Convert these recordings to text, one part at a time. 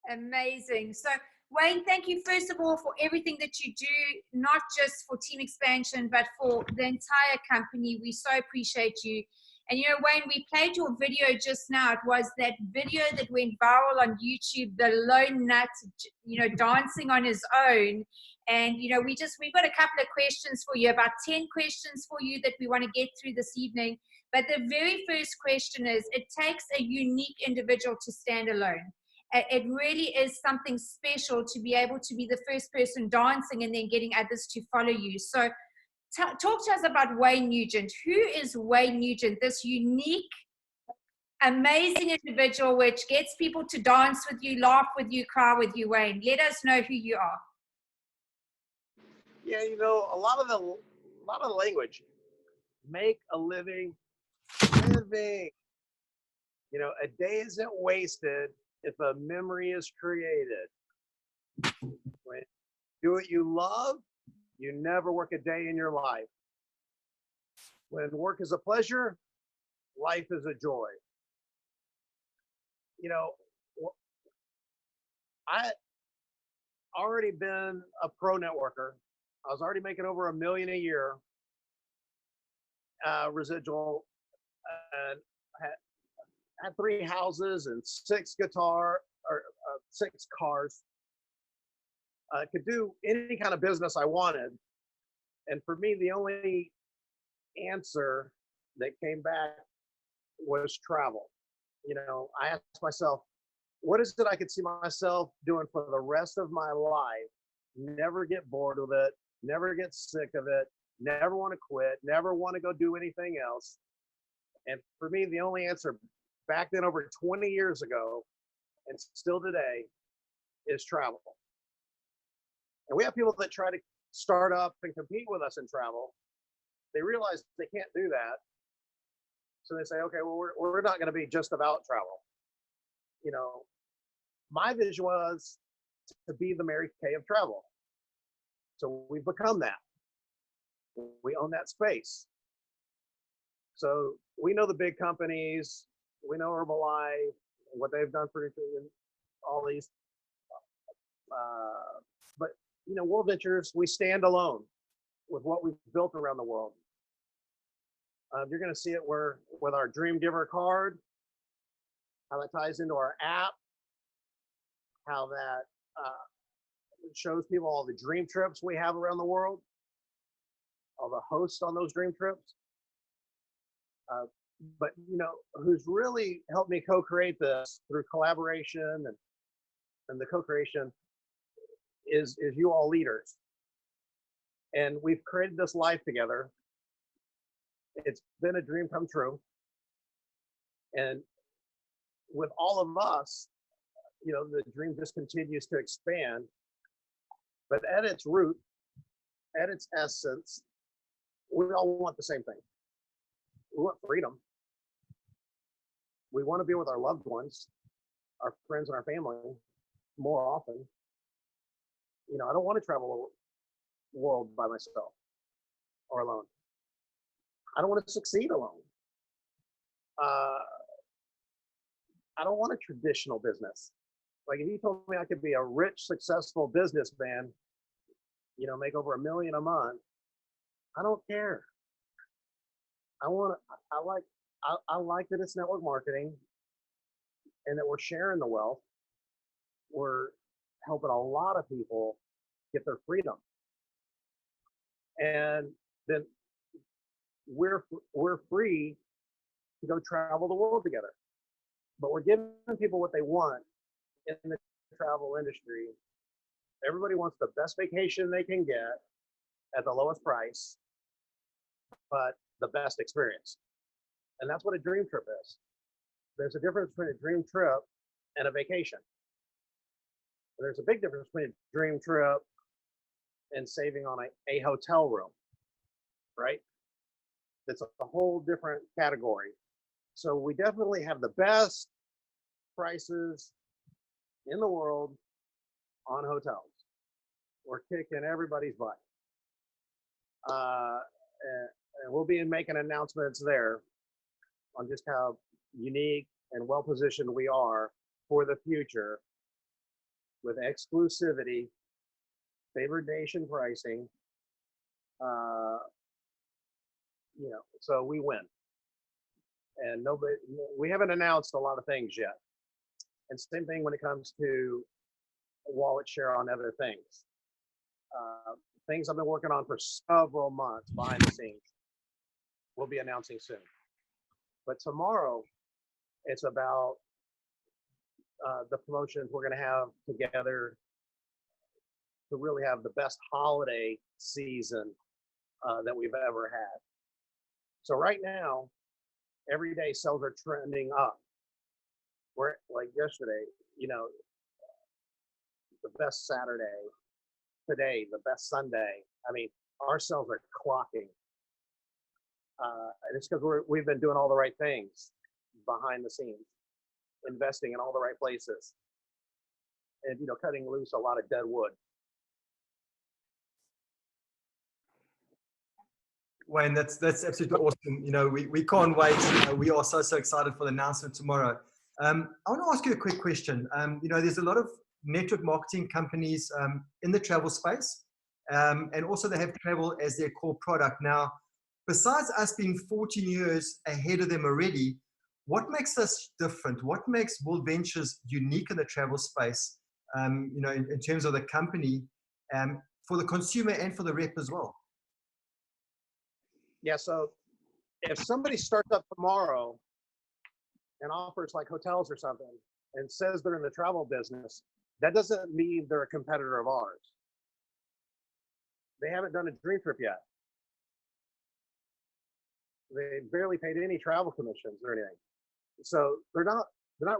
Amazing. So, Wayne, thank you first of all for everything that you do, not just for team expansion, but for the entire company. We so appreciate you. And you know, Wayne, we played your video just now. It was that video that went viral on YouTube, the lone nut, dancing on his own. And you know, we've got a couple of questions for you, about 10 questions for you that we want to get through this evening. But the very first question is, it takes a unique individual to stand alone. It really is something special to be able to be the first person dancing and then getting others to follow you. So talk to us about Wayne Nugent. Who is Wayne Nugent, this unique, amazing individual which gets people to dance with you, laugh with you, cry with you? Wayne, let us know who you are. Yeah, you know, a lot of the language, make a living. You know, a day isn't wasted if a memory is created. When you do what you love, you never work a day in your life. When work is a pleasure, life is a joy. You know, I already been a pro networker. I was already making over $1 million a year residual, and had 3 houses and 6 cars. I could do any kind of business I wanted. And for me, the only answer that came back was travel. You know, I asked myself, what is it I could see myself doing for the rest of my life? Never get bored with it, never get sick of it, never want to quit, never want to go do anything else. And for me, the only answer back then, over 20 years ago, and still today, is travel. And we have people that try to start up and compete with us in travel. They realize they can't do that. So they say, okay, well, we're not going to be just about travel. You know, my vision was to be the Mary Kay of travel. So we've become that. We own that space. So we know the big companies, we know Herbalife, what they've done for all these. But, you know, World Ventures, we stand alone with what we've built around the world. You're going to see it with our Dream Giver card, how that ties into our app, how that shows people all the dream trips we have around the world, all the hosts on those dream trips. But, you know, who's really helped me co-create this through collaboration and the co-creation is you all leaders. And we've created this life together. It's been a dream come true. And with all of us, you know, the dream just continues to expand. But at its root, at its essence, we all want the same thing. We want freedom. We want to be with our loved ones, our friends, and our family more often. You know, I don't want to travel the world by myself or alone. I don't want to succeed alone. I don't want a traditional business. Like if you told me I could be a rich, successful businessman, you know, make over $1 million a month, I don't care. I like that it's network marketing and that we're sharing the wealth. We're helping a lot of people get their freedom. And then we're free to go travel the world together. But we're giving people what they want in the travel industry. Everybody wants the best vacation they can get at the lowest price, but the best experience. And that's what a dream trip is. There's a difference between a dream trip and a vacation. There's a big difference between a dream trip and saving on a hotel room, right? It's a whole different category. So we definitely have the best prices in the world on hotels. We're kicking everybody's butt. And we'll be making announcements there on just how unique and well-positioned we are for the future. with exclusivity, favored nation pricing. So we win. And we haven't announced a lot of things yet. And same thing when it comes to wallet share on other things. Things I've been working on for several months behind the scenes. We'll be announcing soon. But tomorrow, it's about the promotions we're going to have together to really have the best holiday season that we've ever had. So right now, every day sales are trending up. We're like yesterday, the best Saturday, today, the best Sunday. I mean, our sales are clocking. And it's because we've been doing all the right things behind the scenes, investing in all the right places, and cutting loose a lot of dead wood. Wayne, that's absolutely awesome. We can't wait. We are so excited for the announcement tomorrow. I want to ask you a quick question. There's a lot of network marketing companies in the travel space, and also they have travel as their core product. Now, besides us being 14 years ahead of them already, what makes us different? What makes World Ventures unique in the travel space, in terms of the company, for the consumer and for the rep as well? Yeah, so if somebody starts up tomorrow and offers like hotels or something and says they're in the travel business, that doesn't mean they're a competitor of ours. They haven't done a dream trip yet. They barely paid any travel commissions or anything. So they're not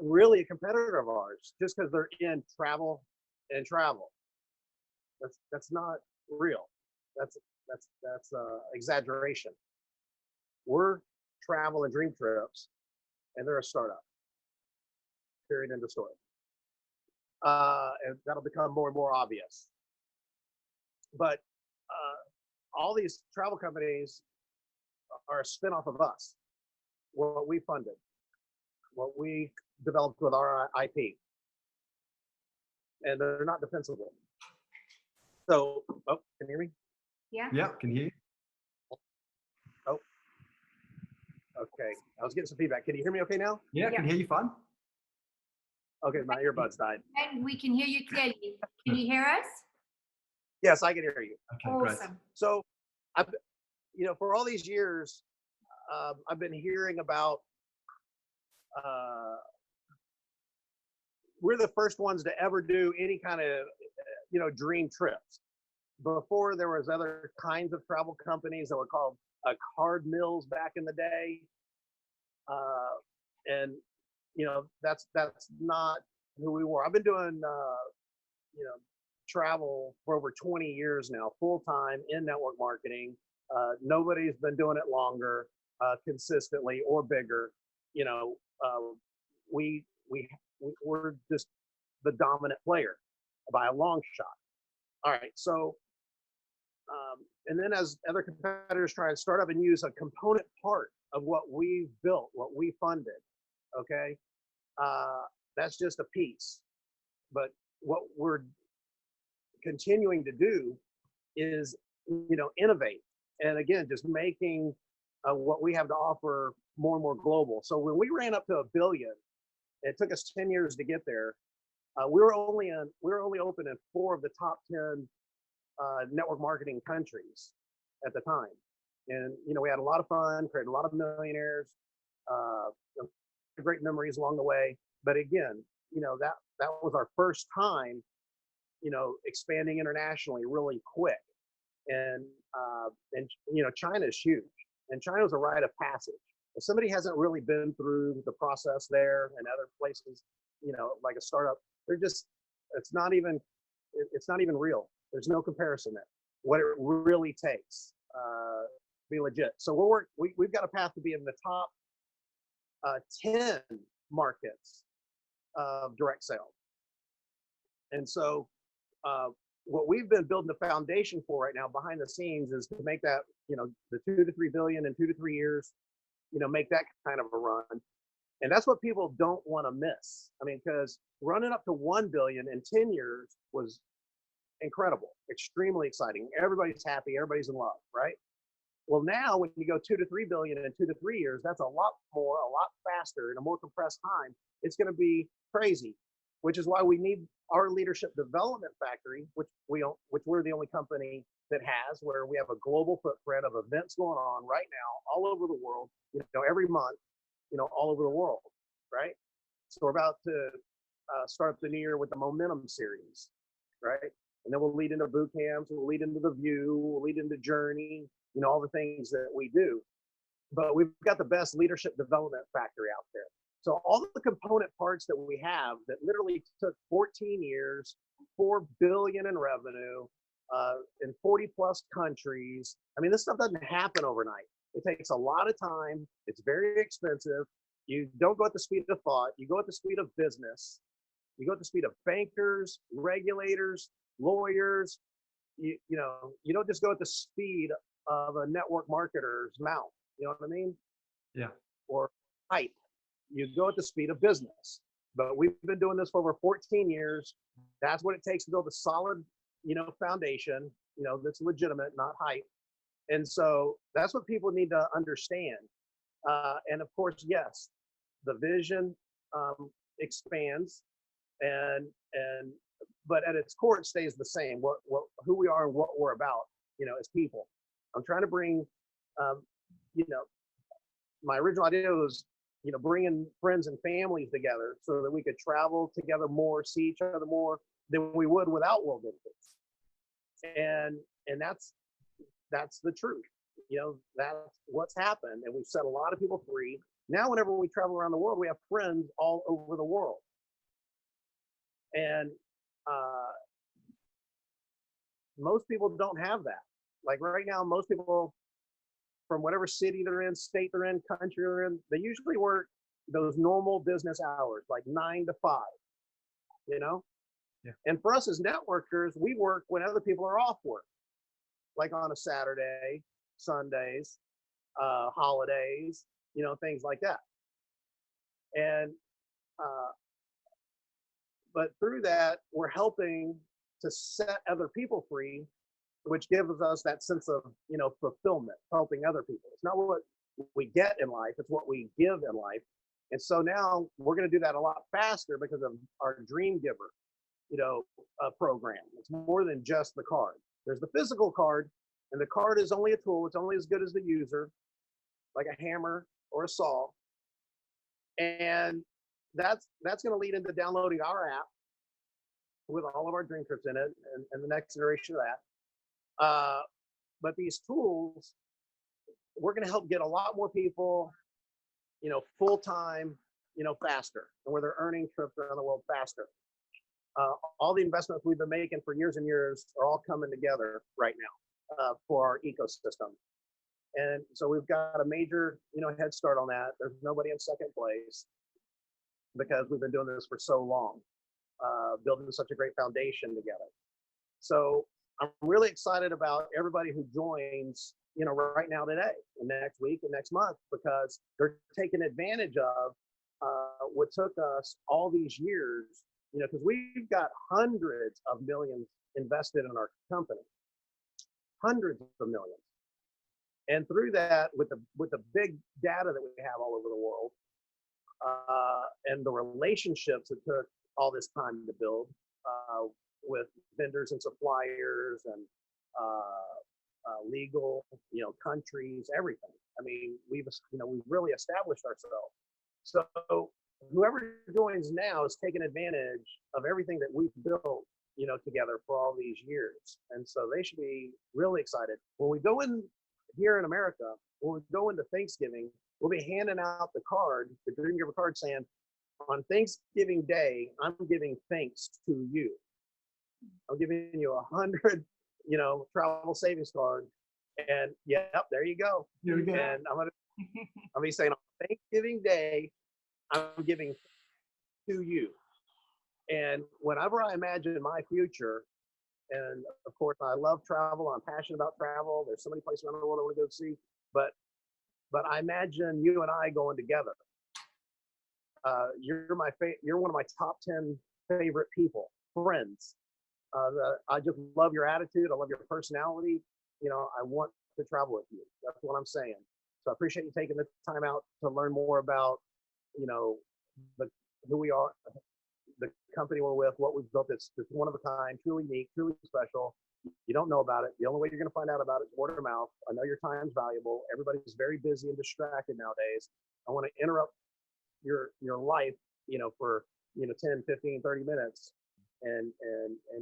really a competitor of ours just because they're in travel and travel. That's not real. That's exaggeration. We're travel and dream trips, and they're a startup. Period. End of story. And that'll become more and more obvious. But all these travel companies are a spinoff of us. What we funded, what we developed with our IP, and they're not defensible. So, can you hear me? Yeah, can you hear you? Oh, okay. I was getting some feedback. Can you hear me okay now? Yeah, I can hear you fine. Okay, my earbuds died. And we can hear you clearly. Can you hear us? Yes, I can hear you. Okay, awesome. great. So, for all these years, I've been hearing about. We're the first ones to ever do any kind of, dream trips. Before there was other kinds of travel companies that were called card mills back in the day, and that's not who we were. I've been doing travel for over 20 years now, full time in network marketing. Nobody's been doing it longer, consistently or bigger. We're just the dominant player by a long shot. All right, so. And then as other competitors try and start up and use a component part of what we built, what we funded, okay, that's just a piece. But what we're continuing to do is, innovate. And again, just making what we have to offer more and more global. So when we ran up to $1 billion, it took us 10 years to get there. We were only open in 4 of the top 10 network marketing countries at the time. And, we had a lot of fun, created a lot of millionaires, great memories along the way. But again, that was our first time, expanding internationally really quick. And China is huge, and China is a rite of passage. If somebody hasn't really been through the process there and other places, like a startup, it's not even real. There's no comparison there. What it really takes to be legit. So we've got a path to be in the top 10 markets of direct sales. And so what we've been building the foundation for right now behind the scenes is to make that, the 2 to 3 billion in 2 to 3 years, make that kind of a run. And that's what people don't want to miss. I mean, because running up to 1 billion in 10 years was incredible, extremely exciting. Everybody's happy, everybody's in love, right? Well, now when you go 2 to 3 billion in 2 to 3 years, that's a lot more, a lot faster in a more compressed time. It's going to be crazy, which is why we need our leadership development factory, which we're the only company that has, where we have a global footprint of events going on right now all over the world, every month, all over the world, right? So we're about to start the new year with the Momentum series, right? And then we'll lead into boot camps, we'll lead into the View, we'll lead into Journey, all the things that we do. But we've got the best leadership development factory out there. So all the component parts that we have that literally took 14 years, 4 billion in revenue, in 40 plus countries. I mean, this stuff doesn't happen overnight. It takes a lot of time. It's very expensive. You don't go at the speed of thought. You go at the speed of business. You go at the speed of bankers, regulators, lawyers. You don't just go at the speed of a network marketer's mouth. You know what I mean? Yeah. Or hype. You go at the speed of business. But we've been doing this for over 14 years. That's what it takes to build a solid, foundation, that's legitimate, not hype. And so that's what people need to understand. And of course, yes, the vision expands, but at its core, it stays the same. Who we are and what we're about, as people. I'm trying to bring, my original idea was, bringing friends and families together so that we could travel together more, see each other more than we would without world benefits. And that's the truth. That's what's happened. And we've set a lot of people free. Now, whenever we travel around the world, we have friends all over the world. And most people don't have that. Like right now, most people from whatever city they're in, state they're in, country they're in, they usually work those normal business hours, like 9 to 5, Yeah. And for us as networkers, we work when other people are off work, like on a Saturday, Sundays, holidays, things like that. And, but through that, we're helping to set other people free, which gives us that sense of, fulfillment, helping other people. It's not what we get in life, it's what we give in life. And so now we're going to do that a lot faster because of our Dream Giver, program. It's more than just the card. There's the physical card, and the card is only a tool. It's only as good as the user, like a hammer or a saw. And that's going to lead into downloading our app with all of our dream trips in it and the next iteration of that. But these tools, we're going to help get a lot more people, full-time, faster, and where they're earning trips around the world faster. All the investments we've been making for years and years are all coming together right now for our ecosystem. And so we've got a major, head start on that. There's nobody in second place because we've been doing this for so long, building such a great foundation together. So I'm really excited about everybody who joins, right now today, and next week and next month, because they're taking advantage of what took us all these years, because we've got hundreds of millions invested in our company, hundreds of millions. And through that, with the big data that we have all over the world, and the relationships it took all this time to build with vendors and suppliers and legal, countries, everything. I mean, we've really established ourselves. So whoever joins now is taking advantage of everything that we've built, together for all these years. And so they should be really excited. When we go in here in America, when we go into Thanksgiving, we'll be handing out the card, the Dream Giver card, saying, on Thanksgiving Day, I'm giving thanks to you. I'm giving you 100, travel savings card. And yep, there you go. Here we go. And I'll be saying on Thanksgiving Day, I'm giving to you. And whenever I imagine my future, and of course I love travel, I'm passionate about travel. There's so many places around the world I want to go see, but I imagine you and I going together. You're one of my top 10 favorite people, friends. I just love your attitude. I love your personality. I want to travel with you. That's what I'm saying. So I appreciate you taking the time out to learn more about, you know, the, who we are, the company we're with, what we've built. It's one of a kind, truly unique, truly special. You don't know about it. The only way you're going to find out about it is word of mouth. I know your time's valuable. Everybody's very busy and distracted nowadays. I want to interrupt your life, for 10, 15, 30 minutes. And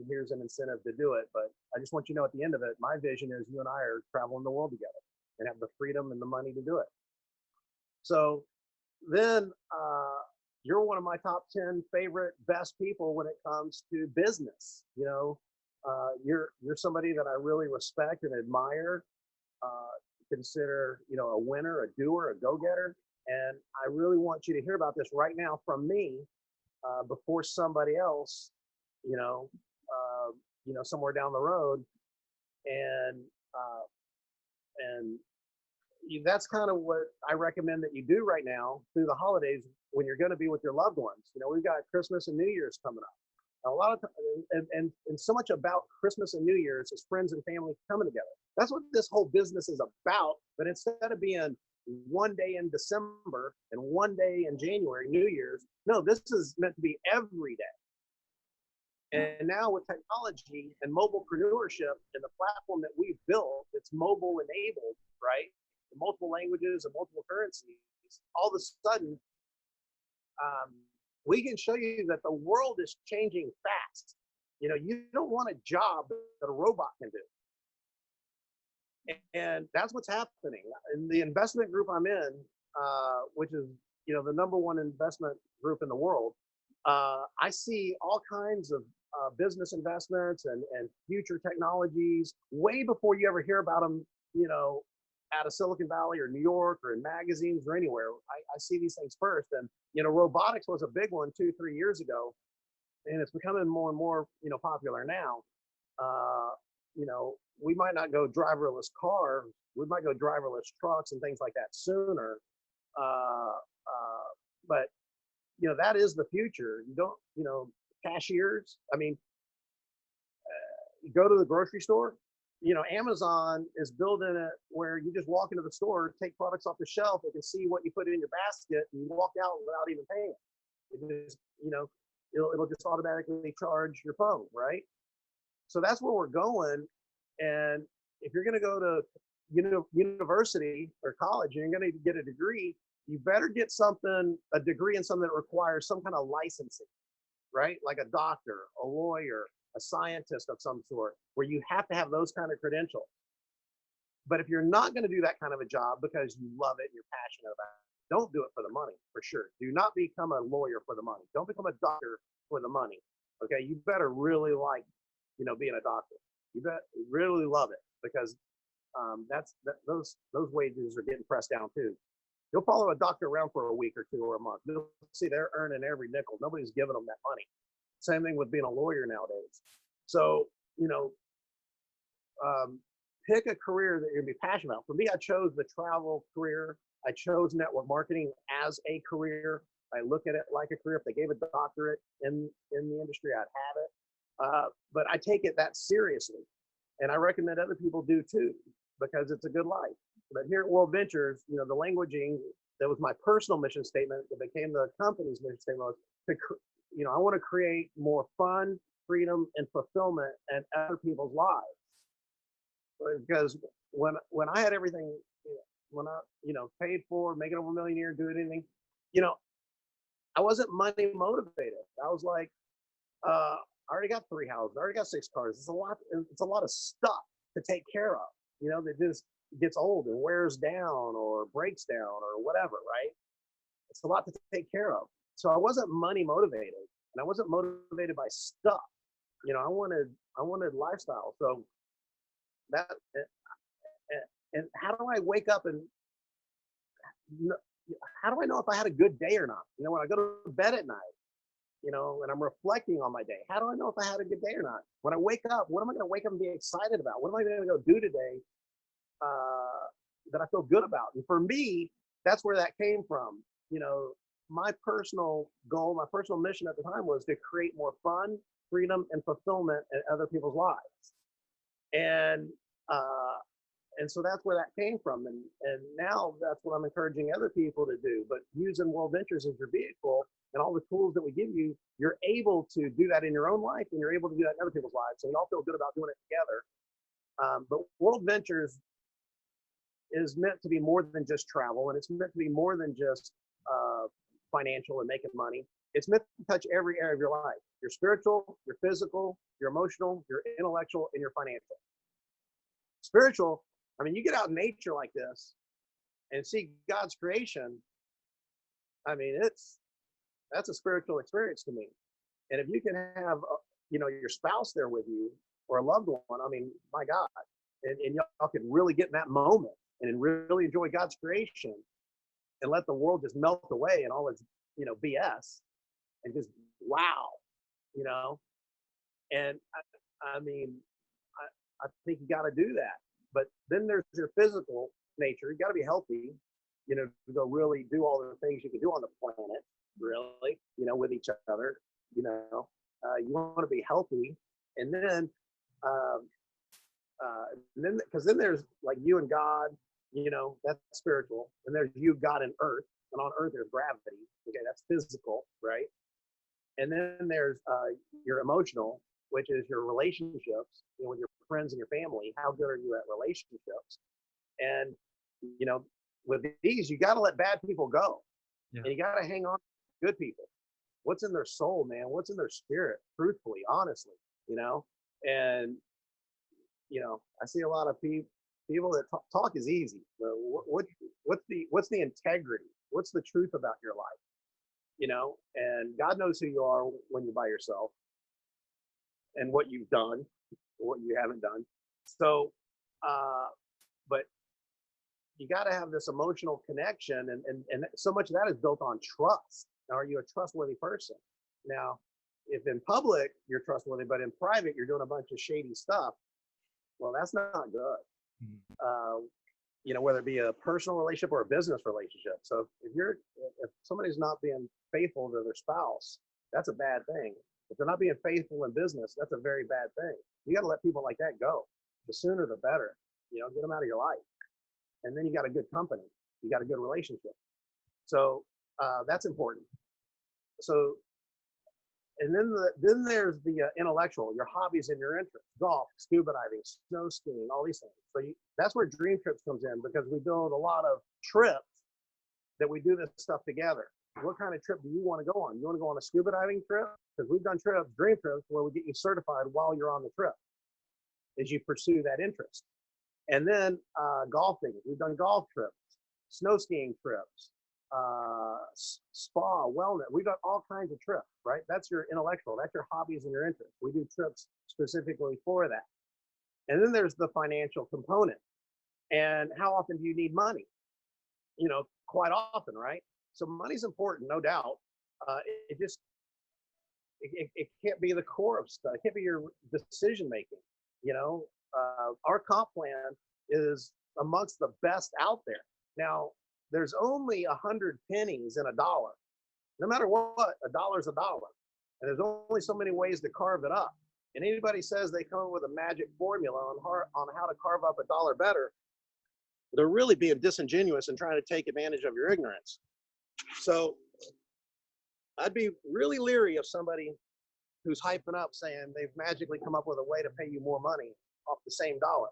here's an incentive to do it. But I just want you to know at the end of it, my vision is you and I are traveling the world together and have the freedom and the money to do it. So then you're one of my top 10 favorite, best people when it comes to business. You're somebody that I really respect and admire, consider, a winner, a doer, a go-getter. And I really want you to hear about this right now from me before somebody else, somewhere down the road. And that's kind of what I recommend that you do right now through the holidays when you're going to be with your loved ones. We've got Christmas and New Year's coming up. A lot of and so much about Christmas and New Year's is friends and family coming together. That's what this whole business is about. But instead of being one day in December and one day in January, New Year's, no, this is meant to be every day. And now with technology and mobilepreneurship and the platform that we've built, it's mobile enabled, right? Multiple languages and multiple currencies. All of a sudden, we can show you that the world is changing fast. You don't want a job that a robot can do. And that's what's happening. In the investment group I'm in, which is, the number one investment group in the world, I see all kinds of business investments and future technologies way before you ever hear about them, out of Silicon Valley or New York or in magazines or anywhere. I see these things first. And, robotics was a big one 2-3 years ago, and it's becoming more and more, popular now. We might not go driverless cars. We might go driverless trucks and things like that sooner. But, that is the future. You don't, cashiers. I mean, you go to the grocery store, Amazon is building it where you just walk into the store, take products off the shelf, they can see what you put in your basket, and you walk out without even paying. It just, it'll just automatically charge your phone, right? So that's where we're going. And if you're going to go to university or college and you're going to get a degree, you better get a degree in something that requires some kind of licensing, right? Like a doctor, a lawyer, a scientist of some sort, where you have to have those kind of credentials. But if you're not going to do that kind of a job because you love it and you're passionate about it, don't do it for the money, for sure. Do not become a lawyer for the money. Don't become a doctor for the money. Okay, you better really like, being a doctor. You bet really love it, because those wages are getting pressed down too. You'll follow a doctor around for a week or two or a month. You'll see they're earning every nickel. Nobody's giving them that money. Same thing with being a lawyer nowadays. So, pick a career that you're going to be passionate about. For me, I chose the travel career. I chose network marketing as a career. I look at it like a career. If they gave a doctorate in the industry, I'd have it. But I take it that seriously. And I recommend other people do too, because it's a good life. But here at World Ventures, the languaging, that was my personal mission statement that became the company's mission statement, was to, I want to create more fun, freedom, and fulfillment in other people's lives. Because when I had everything, when I, paid for, making over $1 million a year, doing anything, I wasn't money motivated. I was like, I already got 3 houses, I already got 6 cars. It's a lot of stuff to take care of, that just gets old and wears down or breaks down or whatever, right? It's a lot to take care of. So I wasn't money motivated, and I wasn't motivated by stuff. I wanted lifestyle. So that, and how do I wake up and how do I know if I had a good day or not? When I go to bed at night, and I'm reflecting on my day, how do I know if I had a good day or not? When I wake up, what am I going to wake up and be excited about? What am I going to go do today that I feel good about? And for me, that's where that came from. my personal goal, my personal mission at the time was to create more fun, freedom, and fulfillment in other people's lives. And so that's where that came from. And now that's what I'm encouraging other people to do. But using World Ventures as your vehicle and all the tools that we give you, you're able to do that in your own life, and you're able to do that in other people's lives. So we all feel good about doing it together. But World Ventures is meant to be more than just travel, and it's meant to be more than just financial and making money. It's meant to touch every area of your life: your spiritual, your physical, your emotional, your intellectual, and your financial. Spiritual, I mean, you get out in nature like this and see God's creation. I mean, that's a spiritual experience to me. And if you can have, your spouse there with you or a loved one, I mean, my God, and y'all can really get in that moment and really enjoy God's creation and let the world just melt away and all its, BS, and just wow, and I mean, I think you got to do that. But then there's your physical nature. You got to be healthy, to go really do all the things you can do on the planet, really, with each other. You want to be healthy, and then because then there's like you and God, that's spiritual, and there's you, God, and Earth, and on Earth there's gravity. Okay, that's physical, right? And then there's your emotional, which is your relationships, with your friends and your family. How good are you at relationships? And with these, you got to let bad people go, and you got to hang on to good people. What's in their soul, man? What's in their spirit? Truthfully, honestly, and I see a lot of people that talk is easy. What's the integrity? What's the truth about your life? And God knows who you are when you're by yourself, and what you've done, what you haven't done. So, but you got to have this emotional connection, and so much of that is built on trust. Now, are you a trustworthy person? Now, if in public you're trustworthy, but in private you're doing a bunch of shady stuff, well, that's not good. Whether it be a personal relationship or a business relationship. So if somebody's not being faithful to their spouse, that's a bad thing. If they're not being faithful in business, that's a very bad thing. You got to let people like that go. The sooner the better. Get them out of your life. And then you got a good company. You got a good relationship. So that's important. So, and then there's the intellectual, your hobbies and your interests: golf, scuba diving, snow skiing, all these things. So that's where Dream Trips comes in, because we build a lot of trips that we do this stuff together. What kind of trip do you want to go on? You want to go on a scuba diving trip? Because we've done trips, Dream Trips, where we get you certified while you're on the trip, as you pursue that interest. And then golfing, we've done golf trips, snow skiing trips, spa, wellness. We've got all kinds of trips, right? That's your intellectual, that's your hobbies and your interests. We do trips specifically for that. And then there's the financial component. And how often do you need money? Quite often, right? So money's important, no doubt. It can't be the core of stuff. It can't be your decision making. Our comp plan is amongst the best out there. Now, there's only 100 pennies in a dollar. No matter what, a dollar's a dollar. And there's only so many ways to carve it up. And anybody says they come up with a magic formula on how to carve up a dollar better, they're really being disingenuous and trying to take advantage of your ignorance. So I'd be really leery of somebody who's hyping up saying they've magically come up with a way to pay you more money off the same dollar.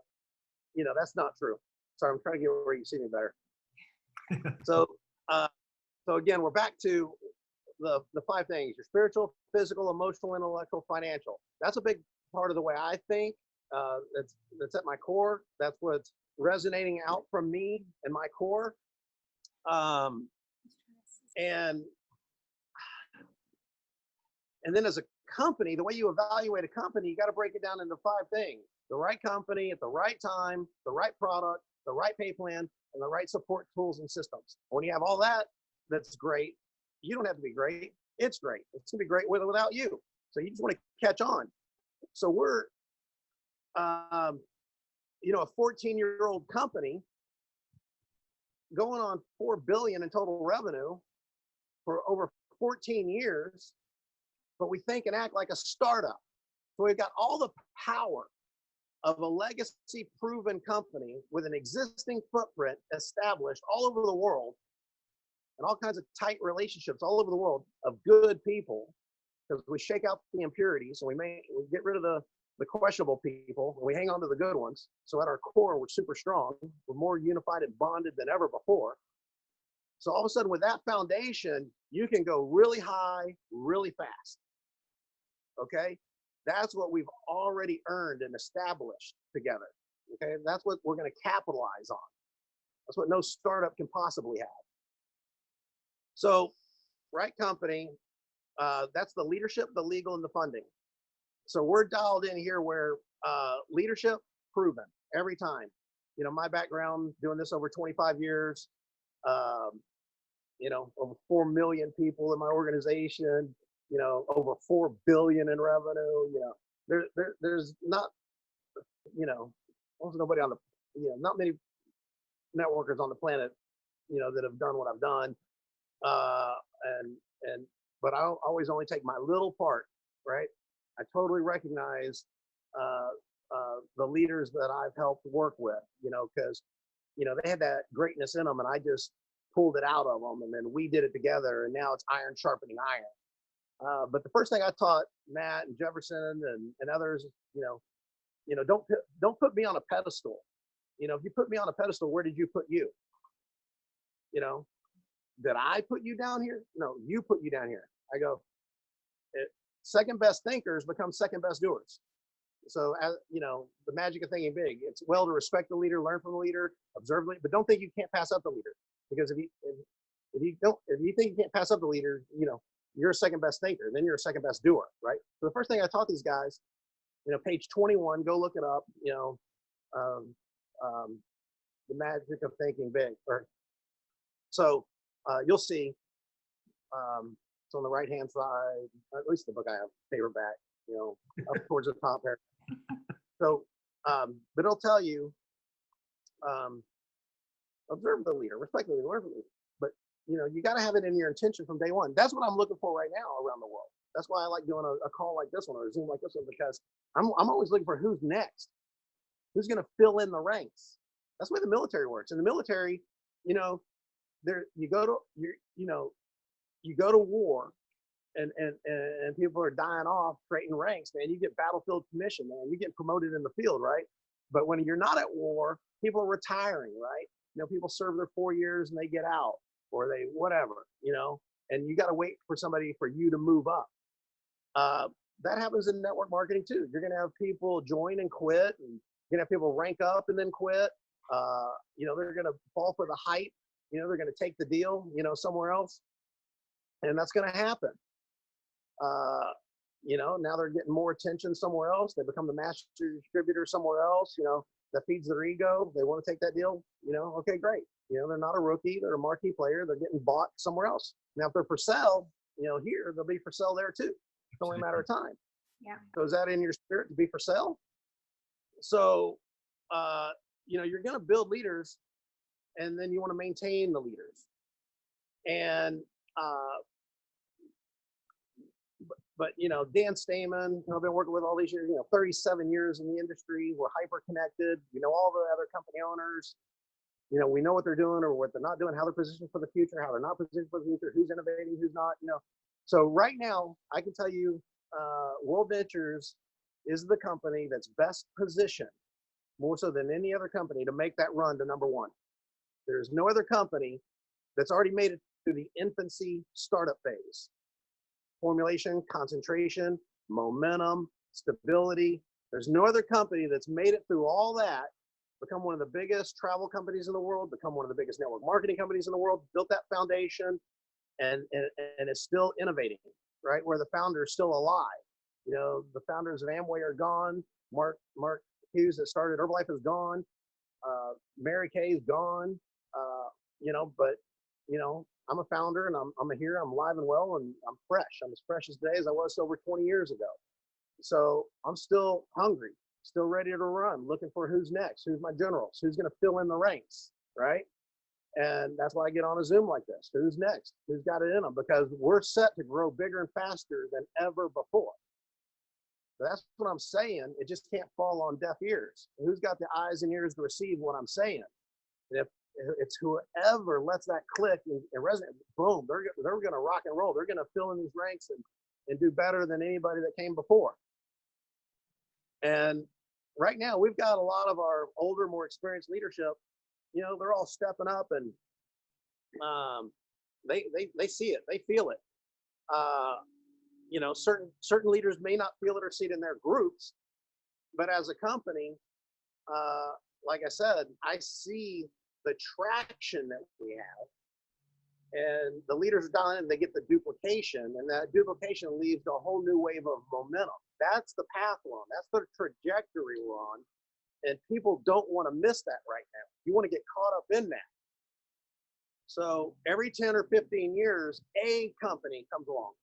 That's not true. Sorry, I'm trying to get where you see me better. So again, we're back to the 5 things: your spiritual, physical, emotional, intellectual, financial. That's a big part of the way I think. That's at my core. That's what's resonating out from me and my core. And then as a company, the way you evaluate a company, you got to break it down into 5 things: the right company at the right time, the right product, the right pay plan, and the right support tools and systems. When you have all that, that's great. You don't have to be great. It's great. It's going to be great with or without you. So you just want to catch on. So we're, a 14-year-old company going on $4 billion in total revenue. for over 14 years, but we think and act like a startup. So we've got all the power of a legacy proven company with an existing footprint established all over the world and all kinds of tight relationships all over the world of good people, because we shake out the impurities and we get rid of the questionable people and we hang on to the good ones. So at our core, we're super strong. We're more unified and bonded than ever before. So all of a sudden with that foundation, you can go really high, really fast. Okay. That's what we've already earned and established together. Okay. That's what we're going to capitalize on. That's what no startup can possibly have. So, right company, that's the leadership, the legal, and the funding. So we're dialed in here where leadership proven every time. You know, my background doing this over 25 years, you know, over 4 million people in my organization, you know, over 4 billion in revenue. You know, there's not, you know, almost nobody on the, you know, not many networkers on the planet, you know, that have done what I've done. But I'll always only take my little part, right? I totally recognize the leaders that I've helped work with, you know, because, you know, they had that greatness in them and I just pulled it out of them and then we did it together and now it's iron sharpening iron. But the first thing I taught Matt and Jefferson and others, you know, don't put me on a pedestal. You know, if you put me on a pedestal, where did you put you? You know, did I put you down here? No, you put you down here. I go, second best thinkers become second best doers. So, as you know, the magic of thinking big, it's well to respect the leader, learn from the leader, observe the leader, but don't think you can't pass up the leader. Because if you think you can't pass up the leader, you know, you're a second best thinker, then you're a second best doer, right? So the first thing I taught these guys, you know, page 21, go look it up, you know, the magic of thinking big. So you'll see, it's on the right-hand side, at least the book I have, paperback, you know, up towards the top there. So, but it'll tell you, observe the leader, respect the leader, learn from the leader. But, you know, you got to have it in your intention from day one. That's what I'm looking for right now around the world. That's why I like doing a call like this one or a Zoom like this one, because I'm always looking for who's next, who's going to fill in the ranks. That's the way the military works. In the military, you know, you go to war and people are dying off, creating ranks, man. You get battlefield commission, man. You get promoted in the field, right? But when you're not at war, people are retiring, right? You know, people serve their 4 years and they get out, or they whatever, you know, and you got to wait for somebody for you to move up. That happens in network marketing too. You're going to have people join and quit, and you're going to have people rank up and then quit. You know, they're going to fall for the hype. You know, they're going to take the deal, you know, somewhere else. And that's going to happen. You know, now they're getting more attention somewhere else. They become the master distributor somewhere else, you know, that feeds their ego. They want to take that deal, you know, okay, great. You know, they're not a rookie. They're a marquee player. They're getting bought somewhere else. Now, if they're for sale, you know, here, they'll be for sale there too. It's only a matter of time. Yeah. So is that in your spirit to be for sale? So, you know, you're going to build leaders and then you want to maintain the leaders. And, but you know, Dan Stamen, I've been working with all these years, you know, 37 years in the industry. We're hyper connected. You know, all the other company owners, you know, we know what they're doing or what they're not doing, how they're positioned for the future, how they're not positioned for the future, who's innovating, who's not, you know. So right now, I can tell you, World Ventures is the company that's best positioned, more so than any other company, to make that run to number one. There's no other company that's already made it through the infancy startup phase. Formulation, concentration, momentum, stability. There's no other company that's made it through all that, become one of the biggest travel companies in the world, become one of the biggest network marketing companies in the world, built that foundation, and is still innovating, right? Where the founder is still alive. You know, the founders of Amway are gone. Mark Hughes that started Herbalife is gone. Mary Kay is gone. You know, but you know, I'm a founder and I'm here. I'm alive and well, and I'm fresh. I'm as fresh as today as I was over 20 years ago. So I'm still hungry, still ready to run, looking for who's next, who's my generals, who's going to fill in the ranks, right? And that's why I get on a Zoom like this. Who's next? Who's got it in them? Because we're set to grow bigger and faster than ever before. That's what I'm saying. It just can't fall on deaf ears. Who's got the eyes and ears to receive what I'm saying? And if it's whoever lets that click and resonate, boom, they're going to rock and roll. They're going to fill in these ranks and do better than anybody that came before. And right now, we've got a lot of our older, more experienced leadership. You know, they're all stepping up, and they see it, they feel it. You know, certain leaders may not feel it or see it in their groups, but as a company, like I said, I see the traction that we have, and the leaders are dialing in, they get the duplication, and that duplication leads to a whole new wave of momentum. That's the path we're on. That's the trajectory we're on. And people don't want to miss that right now. You want to get caught up in that. So every 10 or 15 years, a company comes along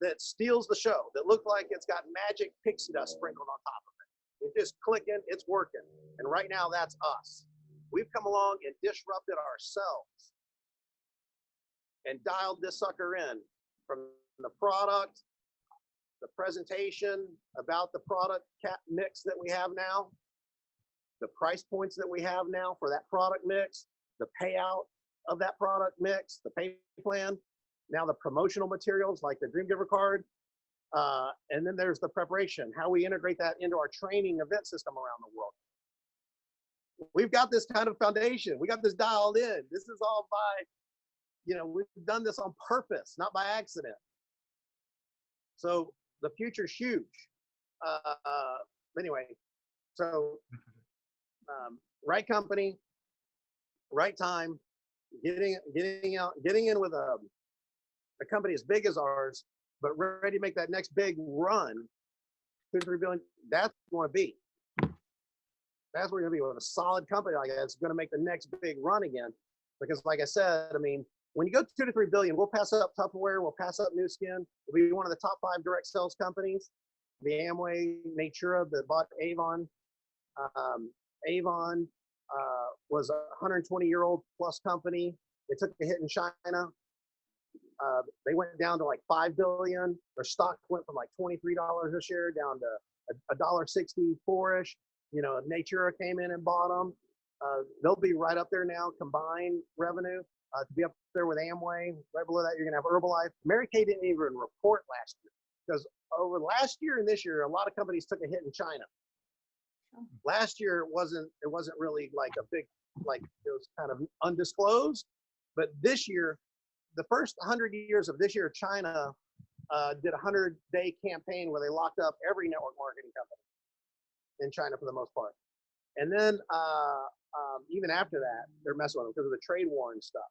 that steals the show, that looks like it's got magic pixie dust sprinkled on top of it. It's just clicking, it's working. And right now, that's us. We've come along and disrupted ourselves and dialed this sucker in from the product, the presentation about the product mix that we have now, the price points that we have now for that product mix, the payout of that product mix, the pay plan, now the promotional materials like the Dream Giver card, and then there's the preparation, how we integrate that into our training event system around the world. We've got this kind of foundation. We got this dialed in. This is all by, you know, we've done this on purpose, not by accident. So the future's huge. Anyway, so right company, right time, getting in with a company as big as ours, but ready to make that next big run, 2 to 3 billion. That's what we want to be. That's what we're going to be with a solid company like that. It's going to make the next big run again. Because like I said, I mean, when you go 2 to 3 billion, we'll pass up Tupperware, we'll pass up New Skin. We'll be one of the top 5 direct sales companies. The Amway, Natura that bought Avon. Avon was a 120-year-old plus company. They took a hit in China. They went down to like 5 billion. Their stock went from like $23 a share down to $1.64-ish. You know, Natura came in and bought them. They'll be right up there now, combined revenue, to be up there with Amway. Right below that, you're going to have Herbalife. Mary Kay didn't even report last year because over last year and this year, a lot of companies took a hit in China. Last year, it wasn't really like a big, like it was kind of undisclosed. But this year, the first 100 years of this year, China did a 100-day campaign where they locked up every network marketing company in China for the most part. And then even after that, they're messing with them because of the trade war and stuff.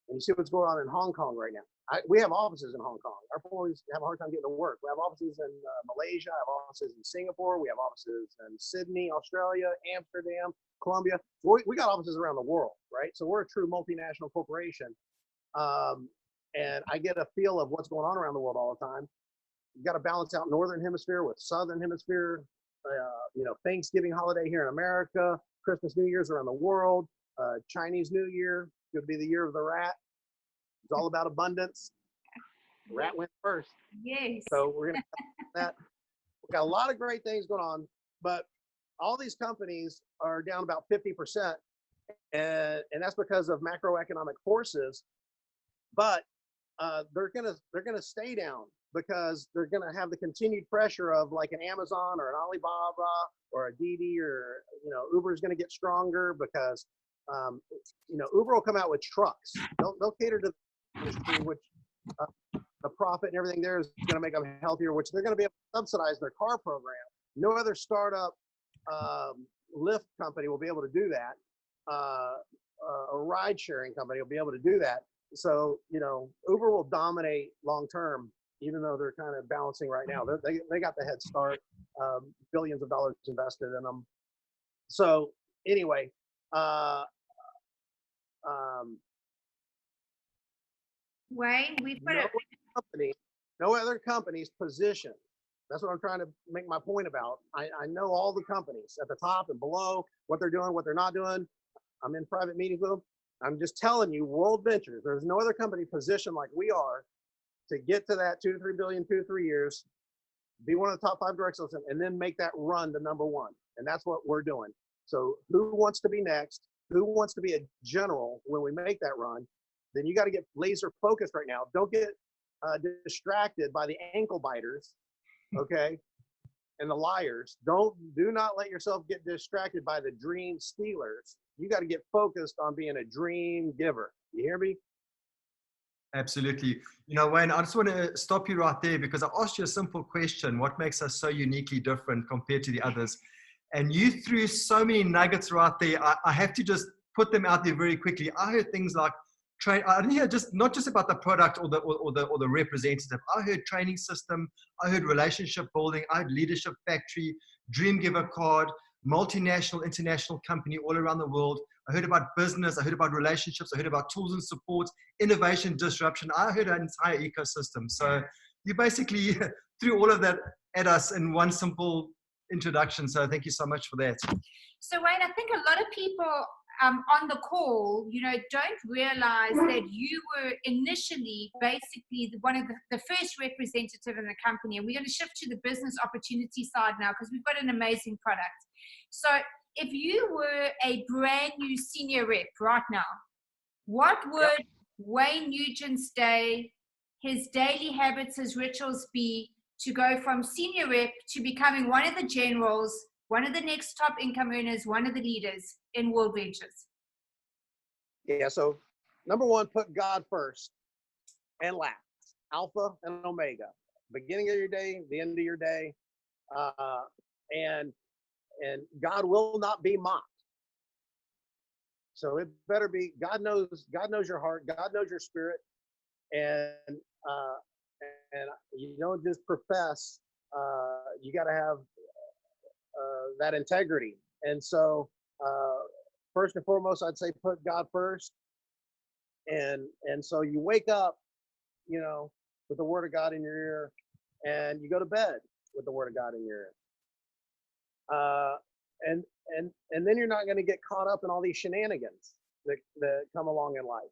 And you see what's going on in Hong Kong right now. We have offices in Hong Kong. Our employees have a hard time getting to work. We have offices in Malaysia, I have offices in Singapore, we have offices in Sydney, Australia, Amsterdam, Colombia. We got offices around the world, right? So we're a true multinational corporation. And I get a feel of what's going on around the world all the time. You got to balance out Northern Hemisphere with Southern Hemisphere. You know, Thanksgiving holiday here in America, Christmas, New Year's around the world, Chinese New Year, could be the year of the rat. It's all about abundance. The rat went first. Yes. So we're going to that. We've got a lot of great things going on, but all these companies are down about 50%. And that's because of macroeconomic forces. But they're gonna stay down because they're gonna have the continued pressure of like an Amazon or an Alibaba or a Didi, or you know, Uber is gonna get stronger because you know, Uber will come out with trucks. They'll cater to the industry, which the profit and everything there is gonna make them healthier, which they're gonna be able to subsidize their car program. No other startup Lyft company will be able to do that. A ride sharing company will be able to do that. So, you know, Uber will dominate long term, even though they're kind of balancing right now. They got the head start, billions of dollars invested in them. So anyway, Wayne, we've got no other company's position. That's what I'm trying to make my point about. I know all the companies at the top and below, what they're doing, what they're not doing. I'm in private meetings with them. I'm just telling you, World Ventures, there's no other company positioned like we are to get to that 2 to 3 billion, 2 to 3 years, be one of the top 5 direct sales, and then make that run to number 1. And that's what we're doing. So who wants to be next? Who wants to be a general when we make that run? Then you got to get laser focused right now. Don't get distracted by the ankle biters, okay, and the liars. Do not let yourself get distracted by the dream stealers. You got to get focused on being a dream giver. You hear me? Absolutely. You know, Wayne, I just want to stop you right there because I asked you a simple question. What makes us so uniquely different compared to the others? And you threw so many nuggets right there. I have to just put them out there very quickly. I heard things like I didn't hear not just about the product or the representative. I heard training system. I heard relationship building. I heard leadership factory, dream giver card, multinational, international company all around the world. I heard about business. I heard about relationships. I heard about tools and support, innovation, disruption. I heard an entire ecosystem. So you basically threw all of that at us in one simple introduction. So thank you so much for that. So Wayne, I think a lot of people on the call, don't realize that you were initially basically one of the first representative in the company. And we're going to shift to the business opportunity side now because we've got an amazing product. So if you were a brand new senior rep right now, what would Wayne Nugent's day, his daily habits, his rituals be to go from senior rep to becoming one of the generals, one of the next top income earners, one of the leaders in World Ventures? Yeah, so number 1, put God first and last, alpha and omega, beginning of your day, the end of your day, and God will not be mocked. So it better be, God knows your heart, God knows your spirit, and you don't just profess, you got to have that integrity. And so first and foremost, I'd say put God first. And so you wake up, with the word of God in your ear, and you go to bed with the word of God in your ear. And then you're not going to get caught up in all these shenanigans that come along in life.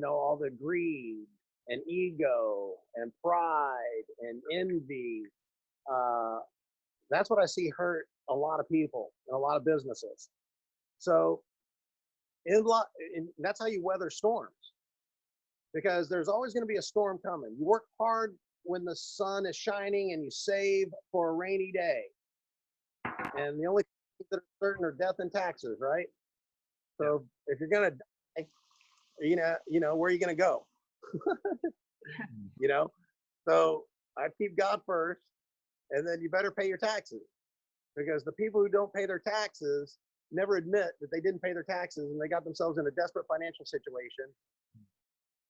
All the greed and ego and pride and envy. That's what I see hurt a lot of people and a lot of businesses. So that's how you weather storms, because there's always going to be a storm coming. You work hard when the sun is shining and you save for a rainy day. And the only things that are certain are death and taxes, right? So if you're going to die, where are you going to go? So I keep God first, and then you better pay your taxes, because the people who don't pay their taxes never admit that they didn't pay their taxes and they got themselves in a desperate financial situation.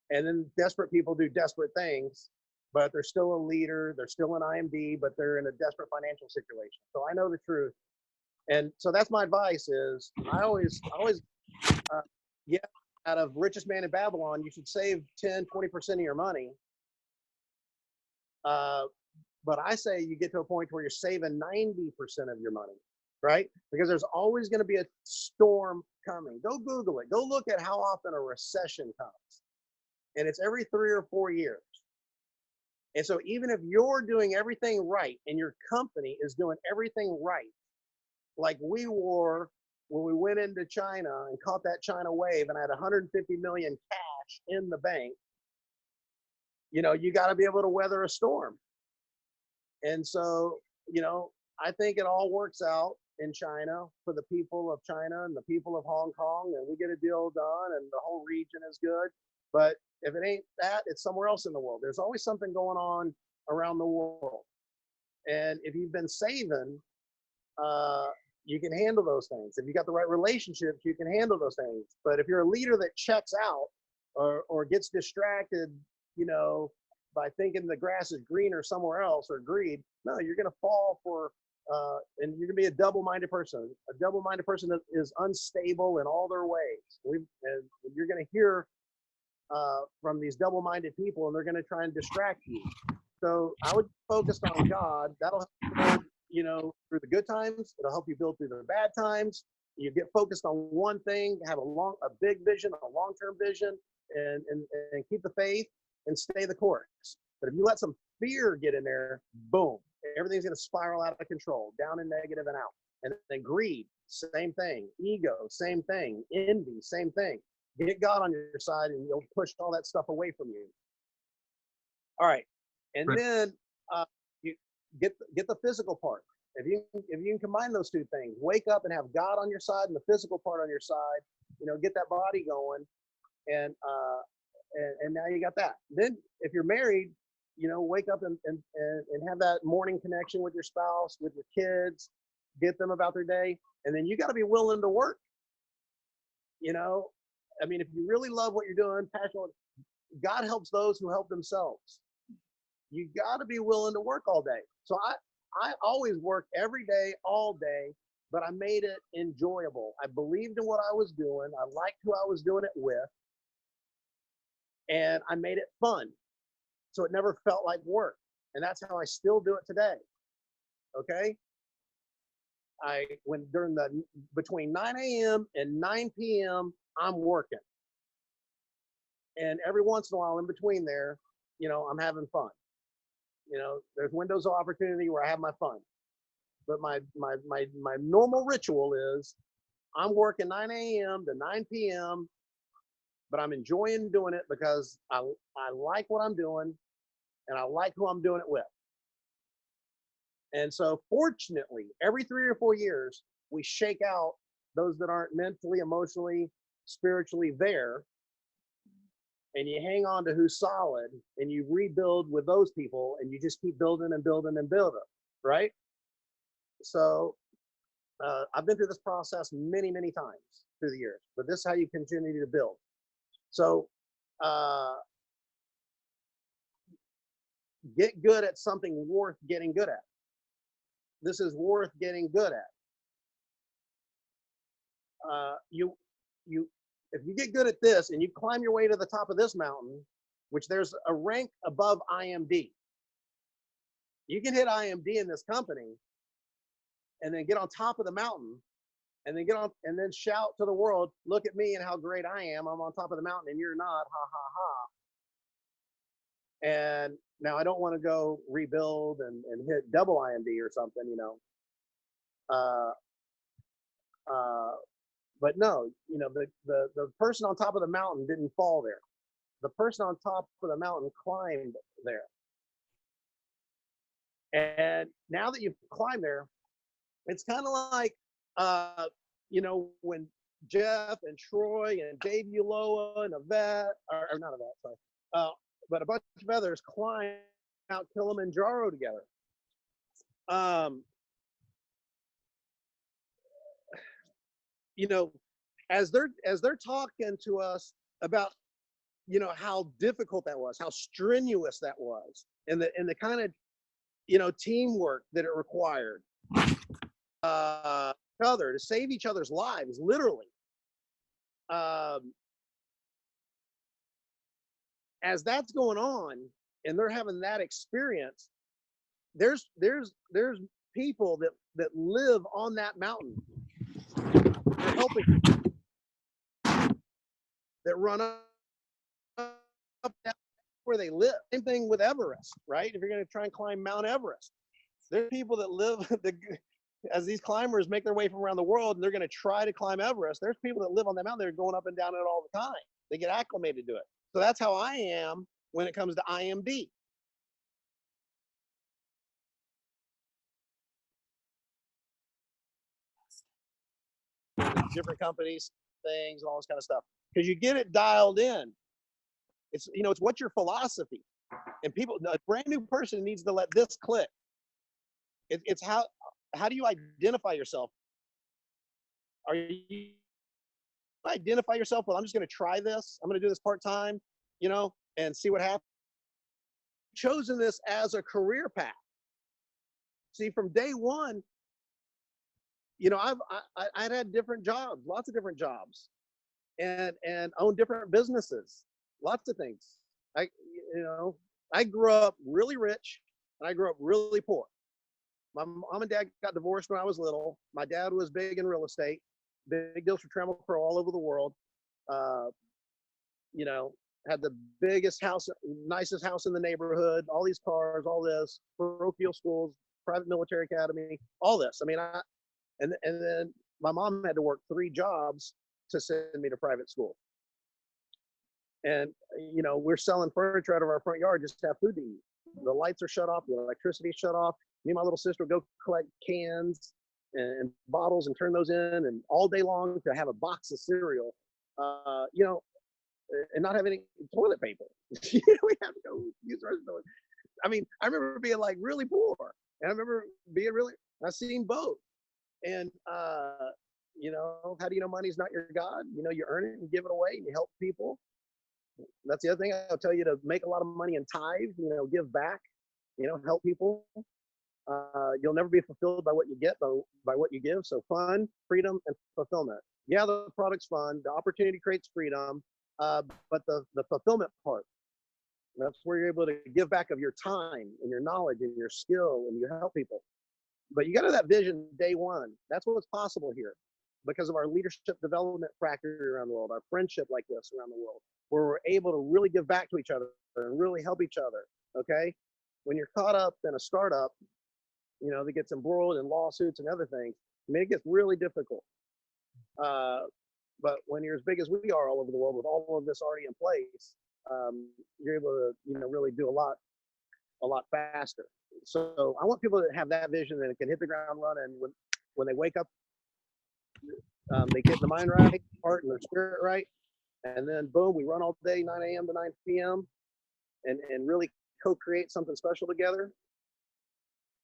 And then desperate people do desperate things, but they're still a leader, they're still an IMD, but they're in a desperate financial situation. So I know the truth. And so that's my advice is I always out of richest man in Babylon, you should save 10, 20% of your money. But I say you get to a point where you're saving 90% of your money, right? Because there's always going to be a storm coming. Go Google it. Go look at how often a recession comes. And it's every 3 or 4 years. And so even if you're doing everything right and your company is doing everything right, like we were when we went into China and caught that China wave and had 150 million cash in the bank, you got to be able to weather a storm. And so, I think it all works out in China for the people of China and the people of Hong Kong, and we get a deal done and the whole region is good. But if it ain't that, it's somewhere else in the world. There's always something going on around the world. And if you've been saving, you can handle those things. If you got the right relationships, you can handle those things. But if you're a leader that checks out or gets distracted, by thinking the grass is greener somewhere else, or greed, no, you're going to fall for, and you're going to be a double-minded person. A double-minded person that is unstable in all their ways. And you're going to hear from these double-minded people, and they're going to try and distract you. So I would focus on God. That'll help you, through the good times. It'll help you build through the bad times. You get focused on one thing, have a big vision, a long-term vision, and keep the faith and stay the course. But if you let some fear get in there, boom, everything's going to spiral out of control, down and negative and out. And then greed, same thing. Ego, same thing. Envy, same thing. Get God on your side, and you'll push all that stuff away from you. All right, and then you get the physical part. If you can combine those two things, wake up and have God on your side and the physical part on your side, get that body going, and now you got that. Then if you're married, wake up and have that morning connection with your spouse, with your kids, get them about their day, and then you got to be willing to work. I mean, if you really love what you're doing, passionate, God helps those who help themselves. You got to be willing to work all day. So I always worked every day, all day, but I made it enjoyable. I believed in what I was doing. I liked who I was doing it with, and I made it fun. So it never felt like work. And that's how I still do it today. Okay. Between 9 a.m. and 9 p.m., I'm working. And every once in a while in between there, I'm having fun. There's windows of opportunity where I have my fun. But my normal ritual is I'm working 9 a.m. to 9 p.m., but I'm enjoying doing it because I like what I'm doing and I like who I'm doing it with. And so fortunately, every 3 or 4 years, we shake out those that aren't mentally, emotionally, spiritually there, and you hang on to who's solid, and you rebuild with those people, and you just keep building and building and building, right? So I've been through this process many, many times through the years, but this is how you continue to build. So get good at something worth getting good at. This is worth getting good at. If you get good at this and you climb your way to the top of this mountain, which there's a rank above IMD, you can hit IMD in this company and then get on top of the mountain and then then shout to the world, look at me and how great I am. I'm on top of the mountain and you're not, ha, ha, ha. And now I don't want to go rebuild and hit double IMD or something, but no, the person on top of the mountain didn't fall there. The person on top of the mountain climbed there. And now that you've climbed there, it's kind of like, when Jeff and Troy and Dave Uloa and Yvette, or not Yvette, sorry, but a bunch of others climb Mount Kilimanjaro together. As they're talking to us about, how difficult that was, how strenuous that was, and the kind of, teamwork that it required, to save each other's lives, literally. As that's going on, and they're having that experience, there's people that live on that mountain. They're helping, that run up where they live. Same thing with Everest, right? If you're going to try and climb Mount Everest, there are people that live, as these climbers make their way from around the world and they're going to try to climb Everest, there's people that live on that mountain that are going up and down it all the time. They get acclimated to it. So that's how I am when it comes to IMD. Different companies, things, and all this kind of stuff. Because you get it dialed in. It's, it's what's your philosophy. And people, a brand new person needs to let this click. It's how do you identify yourself? Are you identify yourself? Well, I'm just going to try this. I'm going to do this part-time, and see what happens. Chosen this as a career path. See, from day one, I'd had different jobs, lots of different jobs, and owned different businesses, lots of things. I grew up really rich and I grew up really poor. My mom and dad got divorced when I was little. My dad was big in real estate. big deals for Trammell Crow all over the world. You know, had the biggest house, nicest house in the neighborhood, all these cars, all this, parochial schools, private military academy, all this. I mean, and then my mom had to work 3 jobs to send me to private school. And, you know, we're selling furniture out of our front yard just to have food to eat. The lights are shut off, the electricity's shut off. Me and my little sister would go collect cans and bottles and turn those in, and all day long to have a box of cereal, you know, and not have any toilet paper. We have to go use the rest of it. I mean, I remember being like really poor, and I remember being really, I've seen both. And, you know, how do you know money's not your God? You know, you earn it and give it away and you help people. That's the other thing I'll tell you, to make a lot of money in tithe, you know, give back, you know, help people. You'll never be fulfilled by what you get, by what you give. So fun, freedom, and fulfillment. Yeah, the product's fun. The opportunity creates freedom, but the fulfillment part, that's where you're able to give back of your time and your knowledge and your skill, and you help people. But you got to have that vision day one. That's what's possible here because of our leadership development practice around the world, our friendship like this around the world, where we're able to really give back to each other and really help each other. Okay. When you're caught up in a startup, you know, that gets embroiled in lawsuits and other things, I mean, it gets really difficult. But when you're as big as we are all over the world with all of this already in place, you're able to, you know, really do a lot faster. So I want people to have that vision that can hit the ground running when they wake up, they get the mind right, heart and their spirit right, and then boom, we run all day, 9 a.m. to 9 p.m. and really co-create something special together.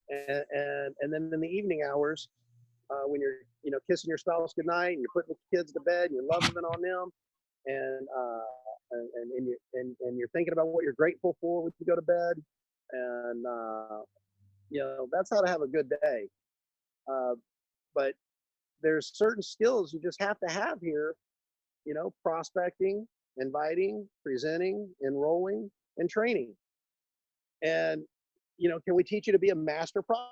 And then in the evening hours, when you're, you know, kissing your spouse goodnight and you're putting the kids to bed and you're loving on them, and you're thinking about what you're grateful for when you go to bed, and you know, that's how to have a good day. But there's certain skills you just have to have here, you know, prospecting, inviting, presenting, enrolling, and training. And, you know, can we teach you to be a master master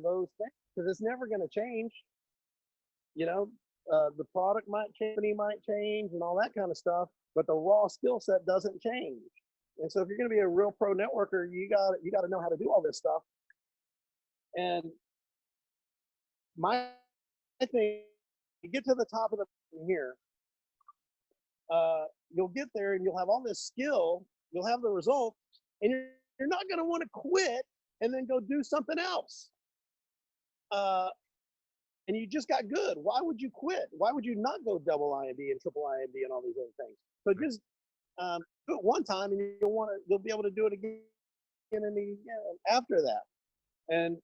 those things? Because it's never going to change. You know, the product might change, company might change, and all that kind of stuff, but the raw skill set doesn't change. And so if you're going to be a real pro networker, you got to know how to do all this stuff. And my thing, you get to the top of the here, you'll get there and you'll have all this skill, you'll have the result, and you're not going to want to quit and then go do something else. And you just got good. Why would you quit? Why would you not go double IMD and triple IMD and all these other things? So just do it one time, and you'll be able to do it again and after that. And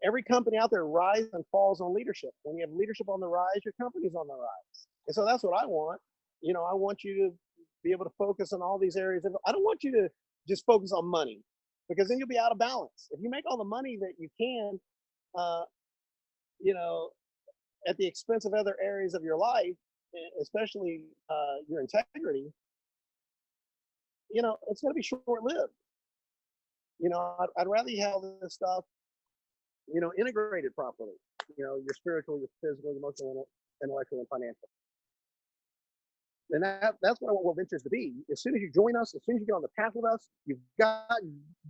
every company out there rises and falls on leadership. When you have leadership on the rise, your company's on the rise. And so that's what I want. You know, I want you to be able to focus on all these areas. I don't want you to just focus on money, because then you'll be out of balance. If you make all the money that you can, you know, at the expense of other areas of your life, especially your integrity, you know, it's going to be short-lived. You know, I'd rather you have this stuff, you know, integrated properly. You know, your spiritual, your physical, emotional, intellectual, and financial. And that's what I want World Ventures to be. As soon as you join us, as soon as you get on the path with us, you've got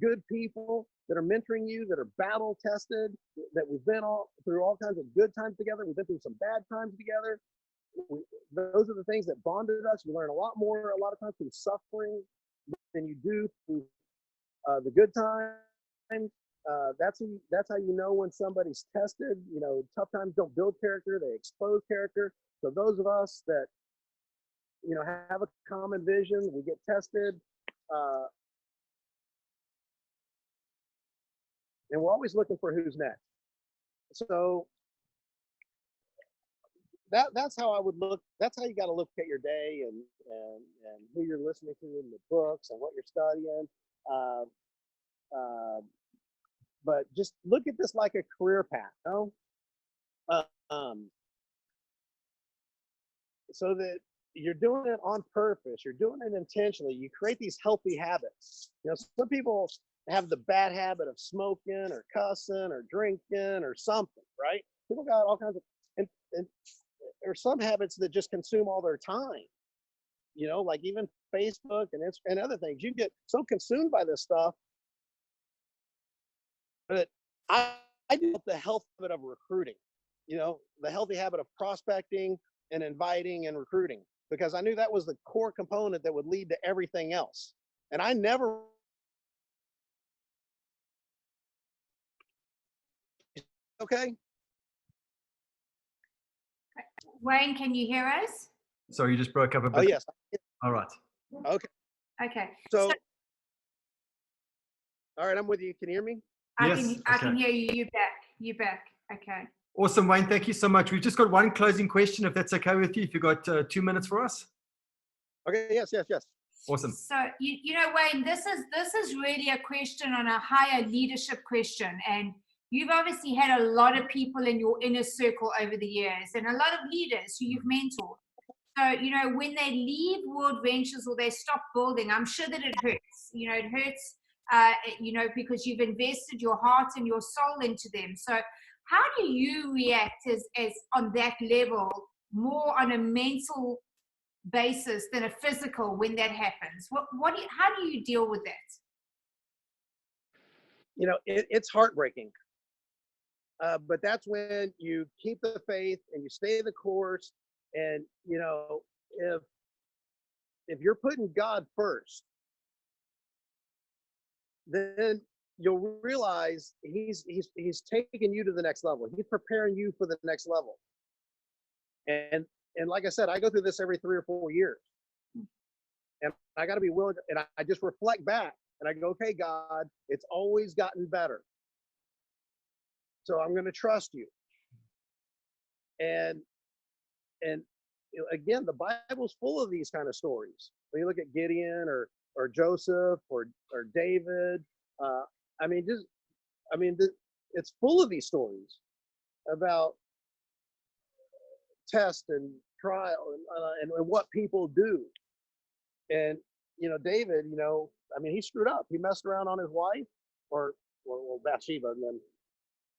good people that are mentoring you, that are battle tested, that we've been through all kinds of good times together. We've been through some bad times together. Those are the things that bonded us. You learn a lot more, a lot of times, through suffering than you do through the good times. That's how you know when somebody's tested. You know, tough times don't build character, they expose character. So those of us that, you know, have a common vision, we get tested, and we're always looking for who's next. So that's how I would look. That's how you got to look at your day, and who you're listening to in the books and what you're studying. But just look at this like a career path, you know? So that you're doing it on purpose. You're doing it intentionally. You create these healthy habits. Some people have the bad habit of smoking or cussing or drinking or something, right? People got all kinds of, and there are some habits that just consume all their time. Like even Facebook and other things. You get so consumed by this stuff. But I developed the health habit of recruiting. The healthy habit of prospecting and inviting and recruiting, because I knew that was the core component that would lead to everything else. And I never. Okay. Wayne, can you hear us? Sorry, you just broke up a bit. Oh, yes. All right. Okay. Okay. So all right, I'm with you. Can you hear me? I can hear you. You're back. Okay. Awesome, Wayne. Thank you so much. We've just got one closing question, if that's okay with you, if you've got 2 minutes for us. Okay. Yes. Awesome. So, Wayne, this is really a question on a higher leadership question. And you've obviously had a lot of people in your inner circle over the years and a lot of leaders who you've mentored. So, when they leave World Ventures or they stop building, I'm sure that it hurts. It hurts, because you've invested your heart and your soul into them. So how do you react as on that level, more on a mental basis than a physical when that happens? How do you deal with that? It's heartbreaking. But that's when you keep the faith and you stay the course. And, if you're putting God first, then you'll realize he's taking you to the next level. He's preparing you for the next level. And like I said, I go through this every 3 or 4 years. And I got to be willing to, and I just reflect back and I go, okay, God, it's always gotten better. So I'm going to trust you. And again, the Bible's full of these kind of stories. When you look at Gideon or Joseph or David, it's full of these stories about test and trial and what people do. And David, he screwed up. He messed around on his wife, or Bathsheba, and then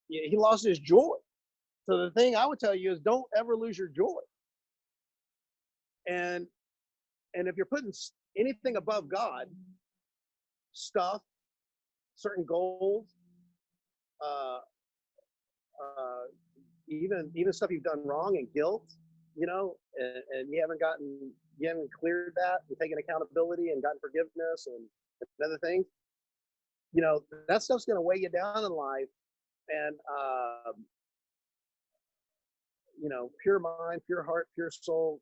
he lost his joy. So the thing I would tell you is, don't ever lose your joy. And if you're putting anything above God, stuff, certain goals, even stuff you've done wrong and guilt, and you haven't cleared that and taken accountability and gotten forgiveness and other things, that stuff's going to weigh you down in life. And pure mind, pure heart, pure soul,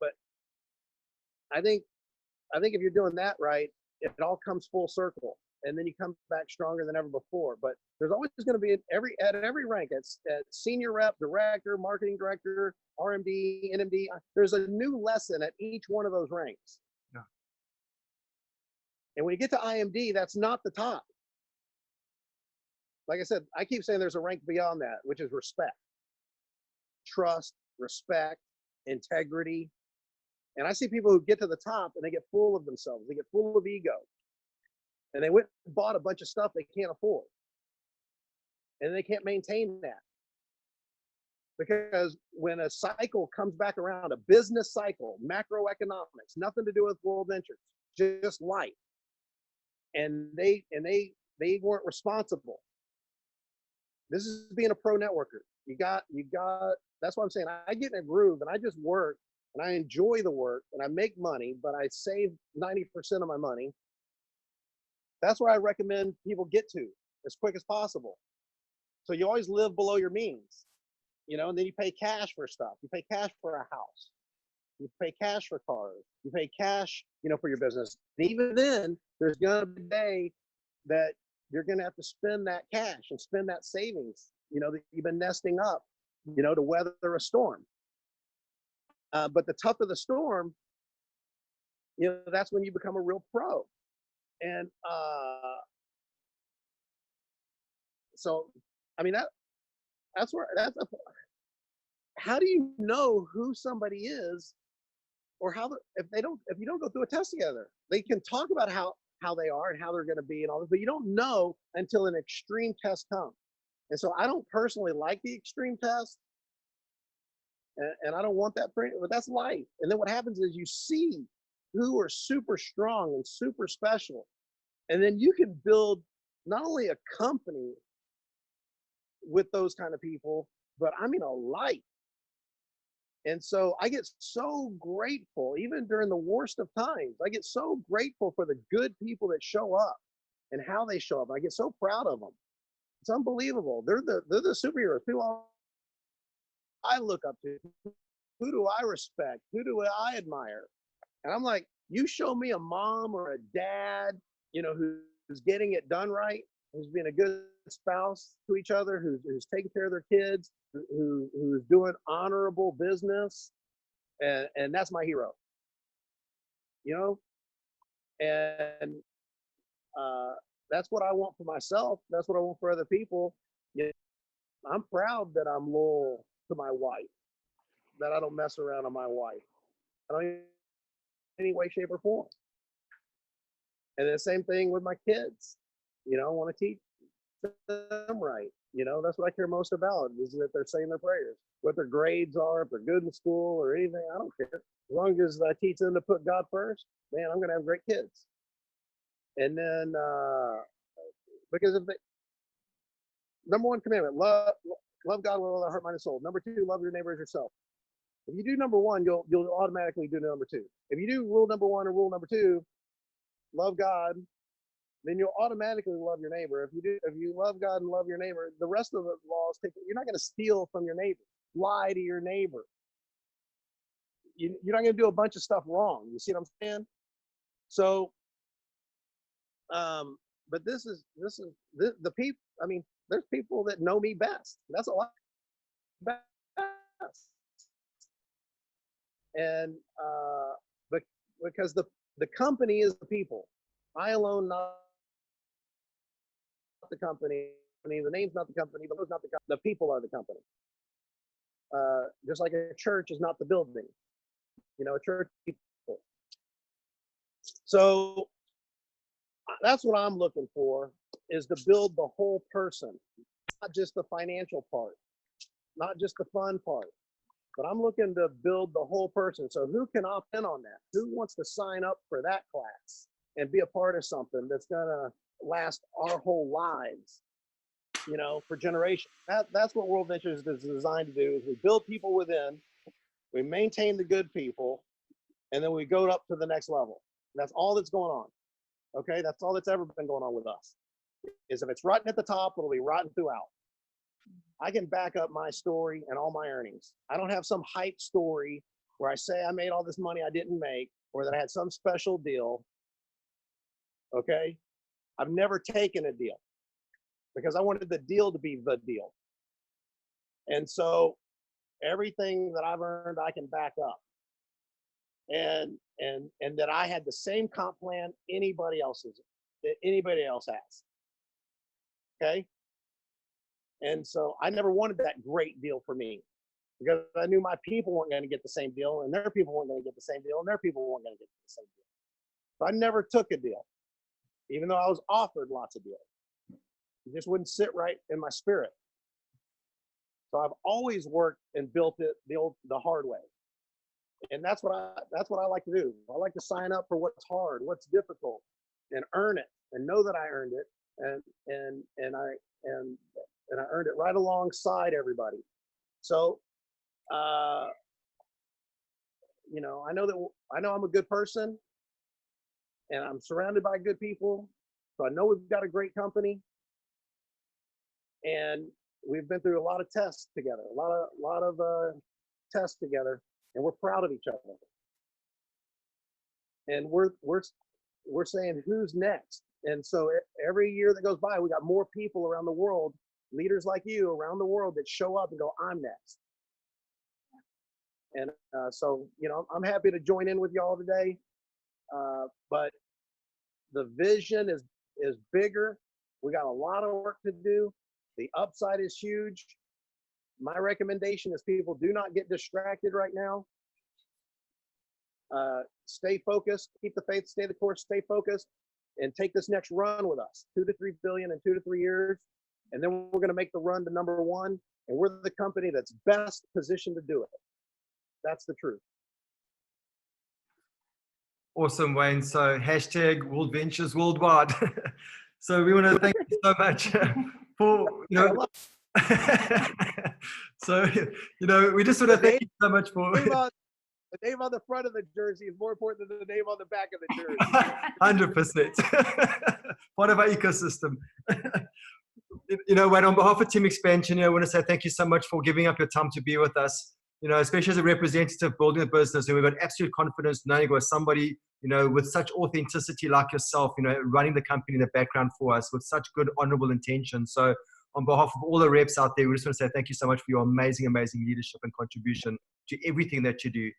but I think if you're doing that right, it all comes full circle, and then you come back stronger than ever before. But there's always going to be at every rank, at senior rep, director, marketing director, RMD, NMD, there's a new lesson at each one of those ranks. Yeah. And when you get to IMD, that's not the top. Like I said, I keep saying there's a rank beyond that, which is respect, trust, respect, integrity. And I see people who get to the top and they get full of themselves. They get full of ego. And they went and bought a bunch of stuff they can't afford. And they can't maintain that. Because when a cycle comes back around, a business cycle, macroeconomics, nothing to do with World Ventures, just life. And they weren't responsible. This is being a pro networker. You got, that's what I'm saying. I get in a groove and I just work and I enjoy the work and I make money, but I save 90% of my money. That's where I recommend people get to as quick as possible. So you always live below your means, and then you pay cash for stuff. You pay cash for a house. You pay cash for cars. You pay cash, for your business. And even then, there's going to be a day that you're going to have to spend that cash and spend that savings, that you've been nesting up, to weather a storm. But the tougher the storm, that's when you become a real pro. And so, I mean, how do you know who somebody is, or if you don't go through a test together? They can talk about how they are and how they're going to be and all this, but you don't know until an extreme test comes. And so I don't personally like the extreme test, and I don't want that for it, but that's life. And then what happens is you see who are super strong and super special, and then you can build not only a company with those kind of people, but I mean a life. And so I get so grateful, even during the worst of times. I get so grateful for the good people that show up and how they show up. I get so proud of them. It's unbelievable. They're the superheroes. People I look up to. Who do I respect? Who do I admire? And I'm like, you show me a mom or a dad, who's getting it done right, who's being a good spouse to each other, who's taking care of their kids, who's doing honorable business, and that's my hero. And that's what I want for myself. That's what I want for other people. I'm proud that I'm loyal to my wife, that I don't mess around on my wife. I don't in any way, shape, or form. And the same thing with my kids. I want to teach them right. That's what I care most about, is that they're saying their prayers. What their grades are, if they're good in school or anything, I don't care. As long as I teach them to put God first, man, I'm going to have great kids. And then, because of the number one commandment, love God with all thy heart, mind, and soul. Number two, love your neighbor as yourself. If you do number one, you'll automatically do number two. If you do rule number one or rule number two, love God, then you'll automatically love your neighbor. If you love God and love your neighbor, the rest of the laws you're not going to steal from your neighbor, lie to your neighbor. You're not going to do a bunch of stuff wrong. You see what I'm saying? So, but this is the people. I mean, there's people that know me best. That's a lot best. And but because the company is the people. I alone not the company. The name's not the company. The logo's not the company. The people are the company. Just like a church is not the building. A church people. So that's what I'm looking for, is to build the whole person, not just the financial part, not just the fun part, but I'm looking to build the whole person. So who can opt in on that? Who wants to sign up for that class and be a part of something that's going to last our whole lives, for generations? That's what World Ventures is designed to do, is we build people within, we maintain the good people, and then we go up to the next level. That's all that's going on. Okay, that's all that's ever been going on with us. Is if it's rotten at the top, it'll be rotten throughout. I can back up my story and all my earnings. I don't have some hype story where I say I made all this money I didn't make, or that I had some special deal. Okay, I've never taken a deal because I wanted the deal to be the deal. And so everything that I've earned, I can back up. And that I had the same comp plan anybody else has. Okay. And so I never wanted that great deal for me, because I knew my people weren't going to get the same deal, and their people weren't going to get the same deal, and their people weren't going to get the same deal. So I never took a deal, even though I was offered lots of deals. It just wouldn't sit right in my spirit. So I've always worked and built it the hard way. And that's what I like to do. I like to sign up for what's hard, what's difficult, and earn it, and know that I earned it, and I earned it right alongside everybody. So, I know I'm a good person, and I'm surrounded by good people. So I know we've got a great company, and we've been through a lot of tests together, a lot of tests together, and we're proud of each other. And we're saying, who's next? And so every year that goes by, we got more people around the world, leaders like you around the world, that show up and go, I'm next. And so, I'm happy to join in with y'all today. But the vision is bigger. We got a lot of work to do. The upside is huge. my recommendation is people do not get distracted right now. Stay focused, keep the faith, stay the course, stay focused, and take this next run with us, 2 to 3 billion in 2 to 3 years. And then we're going to make the run to number 1. And we're the company that's best positioned to do it. That's the truth. Awesome, Wayne. So hashtag World Ventures Worldwide. So we want to thank you so much for, so, we just want to thank you so much for. The name on the front of the jersey is more important than the name on the back of the $100%. jersey. Part of our ecosystem. Wayne, on behalf of Team Expansion, I want to say thank you so much for giving up your time to be with us. Especially as a representative building a business, we've got absolute confidence knowing you got somebody, with such authenticity like yourself, running the company in the background for us with such good, honorable intention. So on behalf of all the reps out there, we just want to say thank you so much for your amazing, amazing leadership and contribution to everything that you do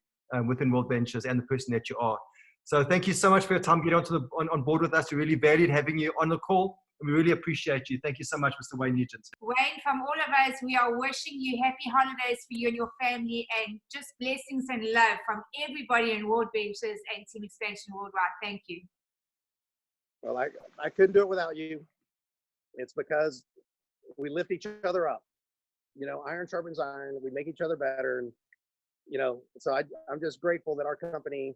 within World Ventures and the person that you are. So thank you so much for your time getting on board with us. We really valued having you on the call. And we really appreciate you. Thank you so much, Mr. Wayne Nugent. Wayne, from all of us, we are wishing you happy holidays for you and your family, and just blessings and love from everybody in World Ventures and Team Expansion Worldwide. Thank you. Well, I couldn't do it without you. It's because we lift each other up. Iron sharpens iron. We make each other better. And, so I'm just grateful that our company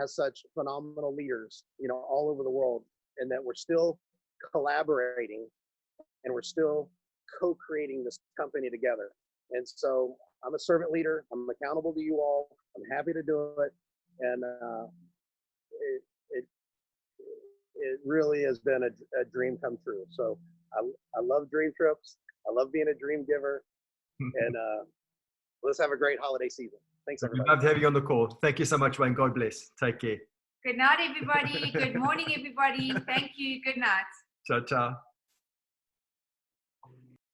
has such phenomenal leaders, all over the world, and that we're still collaborating and we're still co-creating this company together. And so I'm a servant leader. I'm accountable to you all. I'm happy to do it. And it really has been a dream come true. So I love dream trips. I love being a dream giver. And let's have a great holiday season. Thanks, everybody. Love having you on the call. Thank you so much, Wayne. God bless. Take care. Good night, everybody. Good morning, everybody. Thank you. Good night. Ciao, ciao.